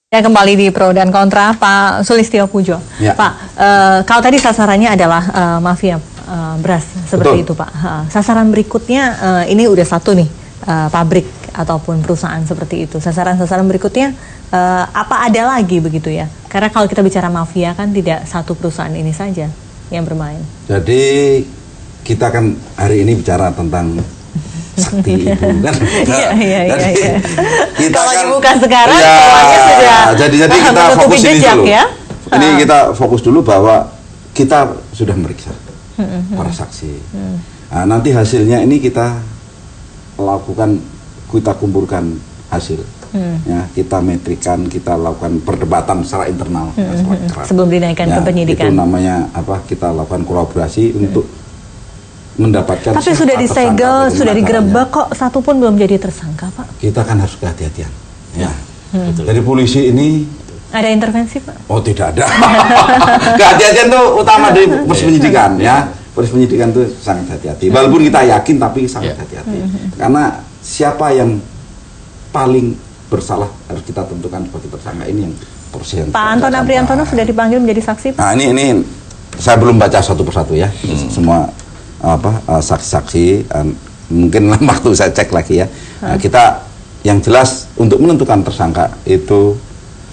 Ya, kembali di Pro dan Kontra, Pak Sulistyo Pujo. Ya. Pak, kalau tadi sasarannya adalah mafia beras, seperti Betul. itu Pak. Sasaran berikutnya, ini udah satu nih, pabrik ataupun perusahaan seperti itu. Sasaran-sasaran berikutnya, apa ada lagi begitu ya? Karena kalau kita bicara mafia kan tidak satu perusahaan ini saja yang bermain. Jadi kita kan hari ini bicara tentang sakti ibu kan. Iya. Kita Kalau kan, dibuka sekarang ya, semuanya sudah jadi kita menutupi fokus ini jejak dulu. ya. Ini kita fokus dulu bahwa kita sudah meriksa para saksi. Nah, nanti hasilnya ini kita lakukan, kita kumpulkan hasil. Ya, kita metrikan, kita lakukan perdebatan secara internal. Sebelum dinaikkan ke penyidikan. Itu namanya apa? Kita lakukan kolaborasi untuk mendapatkan. Tapi sudah disegel, sudah digerebek, kok satu pun belum jadi tersangka, Pak? Kita kan harus kehati-hatian. Ya. Dari polisi ini ada intervensi, Pak? Oh, tidak ada. Kehati-hatian itu utama dari proses penyidikan, ya. Proses penyidikan itu sangat hati-hati. Walaupun kita yakin, tapi sangat hati-hati. Karena siapa yang paling bersalah harus kita tentukan sebagai tersangka, ini yang proses. Pak Anton Apriantono sudah dipanggil menjadi saksi, Pak? Nah, ini saya belum baca satu persatu ya. Semua saksi-saksi, mungkin waktu saya cek lagi ya. Nah, kita yang jelas untuk menentukan tersangka itu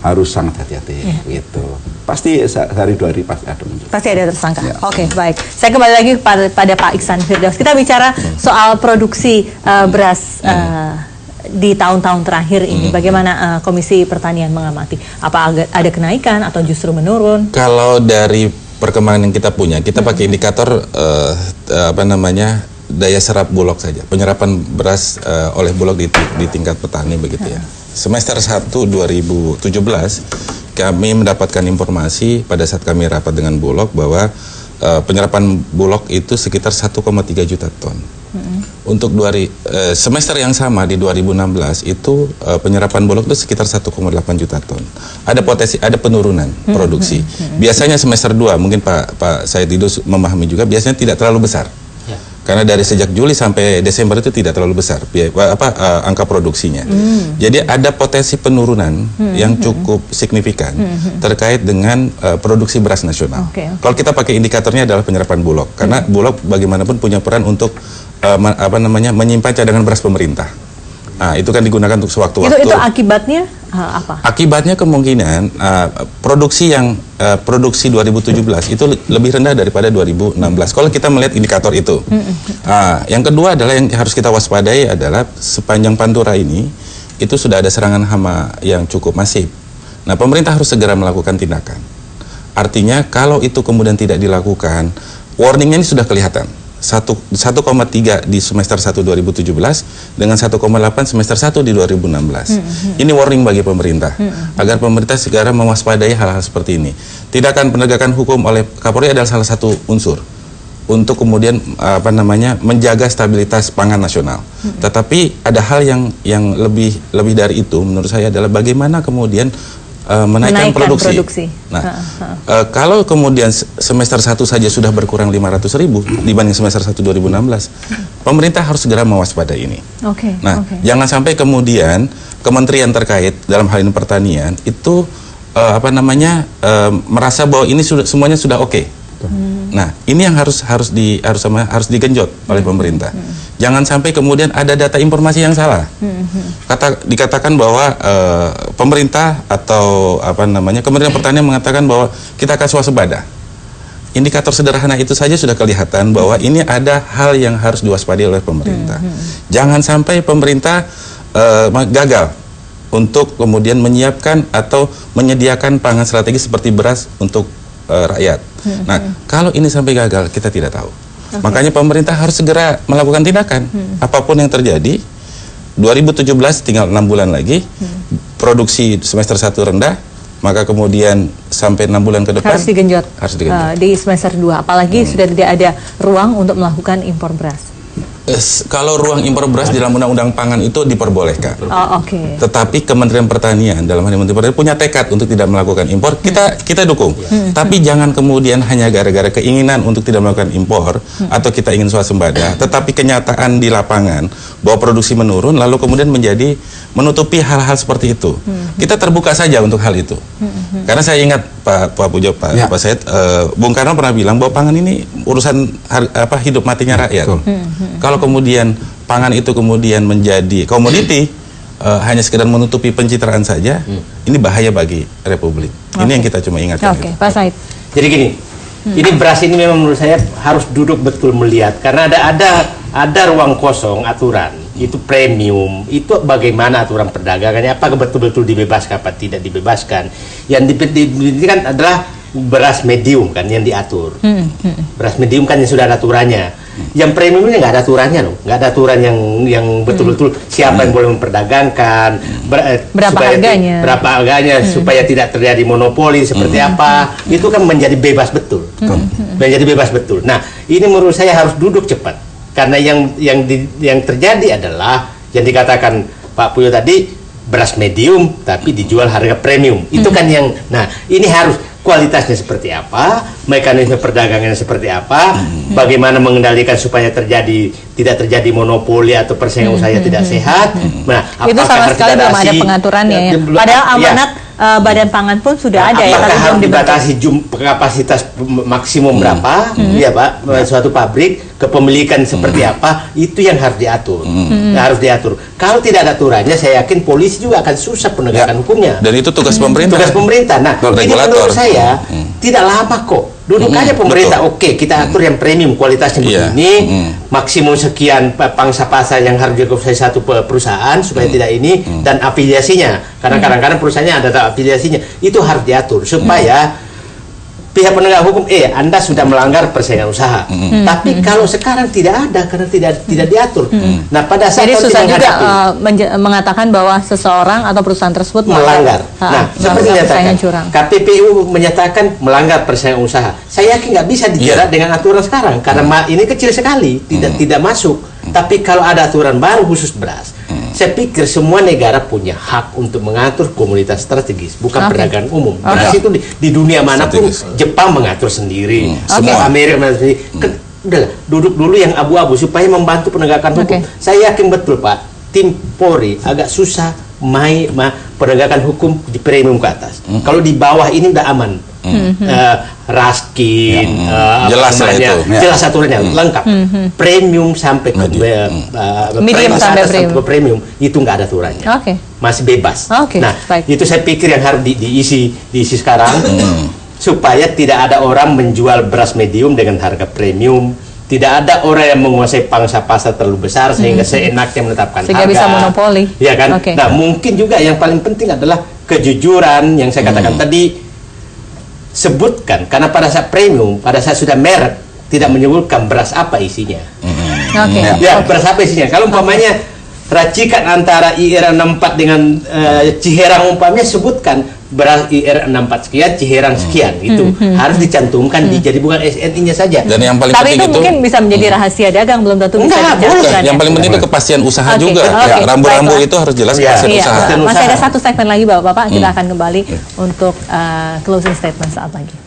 harus sangat hati-hati gitu. Pasti sehari dua hari pasti ada muncul. Pasti ada tersangka. Ya. Oke, baik. Saya kembali lagi pada Pak Iksan Firdaus. Kita bicara soal produksi beras di tahun-tahun terakhir ini. Bagaimana Komisi Pertanian mengamati? Apa ada kenaikan atau justru menurun? Kalau dari perkembangan yang kita punya, kita pakai indikator daya serap Bulog saja, penyerapan beras oleh Bulog di tingkat petani begitu ya. Semester 1 2017 kami mendapatkan informasi pada saat kami rapat dengan Bulog bahwa penyerapan Bulog itu sekitar 1,3 juta ton. Untuk semester yang sama di 2016 itu penyerapan Bulog itu sekitar 1,8 juta ton. Ada potensi, ada penurunan produksi. Biasanya semester 2, mungkin Pak Said Didu memahami juga, biasanya tidak terlalu besar. Karena dari sejak Juli sampai Desember itu tidak terlalu besar angka produksinya. Jadi ada potensi penurunan yang cukup signifikan terkait dengan produksi beras nasional. Kalau kita pakai indikatornya adalah penyerapan Bulog, karena Bulog bagaimanapun punya peran untuk menyimpan cadangan beras pemerintah. Nah, itu kan digunakan untuk sewaktu-waktu. Itu akibatnya apa? Akibatnya kemungkinan produksi 2017 itu lebih rendah daripada 2016. Kalau kita melihat indikator itu. Yang kedua adalah yang harus kita waspadai adalah sepanjang Pantura ini itu sudah ada serangan hama yang cukup masif. Nah, pemerintah harus segera melakukan tindakan. Artinya kalau itu kemudian tidak dilakukan, warningnya ini sudah kelihatan. 1,3 di semester 1 2017 dengan 1,8 semester 1 di 2016. Ini warning bagi pemerintah agar pemerintah segera mewaspadai hal-hal seperti ini. Tindakan penegakan hukum oleh Kapolri adalah salah satu unsur untuk kemudian menjaga stabilitas pangan nasional. Tetapi ada hal yang lebih dari itu menurut saya adalah bagaimana kemudian menaikkan produksi. Nah, kalau kemudian semester 1 saja sudah berkurang 500.000 dibanding semester 1 2016, pemerintah harus segera mewaspadai ini. Jangan sampai kemudian kementerian terkait dalam hal ini pertanian itu merasa bahwa ini semuanya sudah oke. Nah, ini yang harus digenjot oleh pemerintah. Jangan sampai kemudian ada data informasi yang salah. Dikatakan bahwa pemerintah atau Kementerian Pertanian mengatakan bahwa kita akan swasembada. Indikator sederhana itu saja sudah kelihatan bahwa ini ada hal yang harus diwaspadai oleh pemerintah. Jangan sampai pemerintah gagal untuk kemudian menyiapkan atau menyediakan pangan strategis seperti beras untuk rakyat. Nah, kalau ini sampai gagal, kita tidak tahu. Makanya pemerintah harus segera melakukan tindakan. Apapun yang terjadi, 2017 tinggal 6 bulan lagi, produksi semester 1 rendah, maka kemudian sampai 6 bulan ke depan harus digenjot. Di semester 2, apalagi sudah tidak ada ruang untuk melakukan impor beras. Kalau ruang impor beras di dalam undang-undang pangan itu diperbolehkan. Tetapi Kementerian Pertanian dalam hal ini Menteri Pertanian punya tekad untuk tidak melakukan impor, kita dukung. Tapi jangan kemudian hanya gara-gara keinginan untuk tidak melakukan impor atau kita ingin swasembada, tetapi kenyataan di lapangan bahwa produksi menurun lalu kemudian menjadi menutupi hal-hal seperti itu. Kita terbuka saja untuk hal itu. Karena saya ingat Pak Pujo, Pak Said, Bung Karno pernah bilang bahwa pangan ini urusan hidup matinya rakyat. Kalau kemudian pangan itu kemudian menjadi komoditi, hanya sekedar menutupi pencitraan saja, ini bahaya bagi Republik. Ini yang kita cuma ingatkan. Oke, Pak Said. Jadi gini, ini beras ini memang menurut saya harus duduk betul melihat, karena ada ruang kosong aturan. Itu premium, itu bagaimana aturan perdagangannya, apakah betul-betul dibebaskan apa tidak dibebaskan. Yang ini kan adalah beras medium kan yang diatur. Beras medium kan yang sudah ada aturannya. Yang premium ini nggak ada aturannya loh, nggak ada aturan yang betul-betul siapa yang boleh memperdagangkan, berapa harganya supaya tidak terjadi monopoli seperti apa. Itu kan menjadi bebas betul, menjadi bebas betul. Nah ini menurut saya harus duduk cepat. Karena yang terjadi adalah yang dikatakan Pak Puyo tadi, beras medium tapi dijual harga premium. Itu kan yang, nah ini harus kualitasnya seperti apa, mekanisme perdagangannya seperti apa, bagaimana mengendalikan supaya tidak terjadi monopoli atau persaingan usaha tidak sehat. Nah, itu sama sekali belum ada pengaturannya ya. Padahal amanat Badan Pangan pun sudah ada ya. Apakah harus dibatasi kapasitas maksimum berapa, ya Pak, suatu pabrik, kepemilikan seperti apa, itu yang harus diatur. Harus diatur. Kalau tidak ada aturannya, saya yakin polisi juga akan susah penegakan hukumnya. Dan itu tugas pemerintah. Tugas pemerintah. Nah, ini menurut saya tidak lama kok. Duduk aja pemerintah, oke, kita atur yang premium, kualitasnya begini, maksimum sekian pangsa pasar yang harus dikuasai satu perusahaan supaya tidak ini, dan afiliasinya. Karena kadang-kadang perusahaannya ada afiliasinya. Itu harus diatur supaya pihak penegak hukum, Anda sudah melanggar persaingan usaha. Tapi kalau sekarang tidak ada karena tidak diatur. Nah, pada saat jadi susah juga mengatakan bahwa seseorang atau perusahaan tersebut melanggar. Nah, seperti menyatakan KPPU menyatakan melanggar persaingan usaha. Saya yakin nggak bisa dijerat dengan aturan sekarang karena ini kecil sekali, tidak masuk. Tapi kalau ada aturan baru khusus beras, saya pikir semua negara punya hak untuk mengatur komoditas strategis, bukan perdagangan umum. Beras itu di dunia manapun, Jepang mengatur sendiri, semua Amerika mengatur sendiri. Udahlah, duduk dulu yang abu-abu supaya membantu penegakan hukum. Saya yakin betul Pak, tim Polri agak susah penegakan hukum di premium ke atas. Kalau di bawah ini udah aman. Raskin, jelas aturannya lengkap. Premium sampai ke medium sampai premium itu nggak ada aturannya, masih bebas. Nah, itu saya pikir yang harus diisi sekarang supaya tidak ada orang menjual beras medium dengan harga premium. Tidak ada orang yang menguasai pangsa pasar terlalu besar sehingga seenaknya menetapkan sehingga harga. Bisa monopoli. Ya kan? Nah, mungkin juga yang paling penting adalah kejujuran yang saya katakan tadi. Sebutkan, karena pada saat premium, pada saat sudah merek, tidak menyebutkan beras apa isinya. Beras apa isinya. Kalau umpamanya racikan antara IR64 dengan Ciherang umpamanya, sebutkan beras IR64 sekian, Ciherang sekian. Itu harus dicantumkan jadi bukan SNI-nya saja. Dan yang paling tapi penting itu mungkin bisa menjadi rahasia dagang, belum tentu bisa dicantumkan. Yang paling penting itu kepastian usaha juga. Rambu-rambu itu harus jelas kepastian usaha. Masih ada satu segmen lagi Bapak-Bapak, kita akan kembali untuk closing statement saat lagi.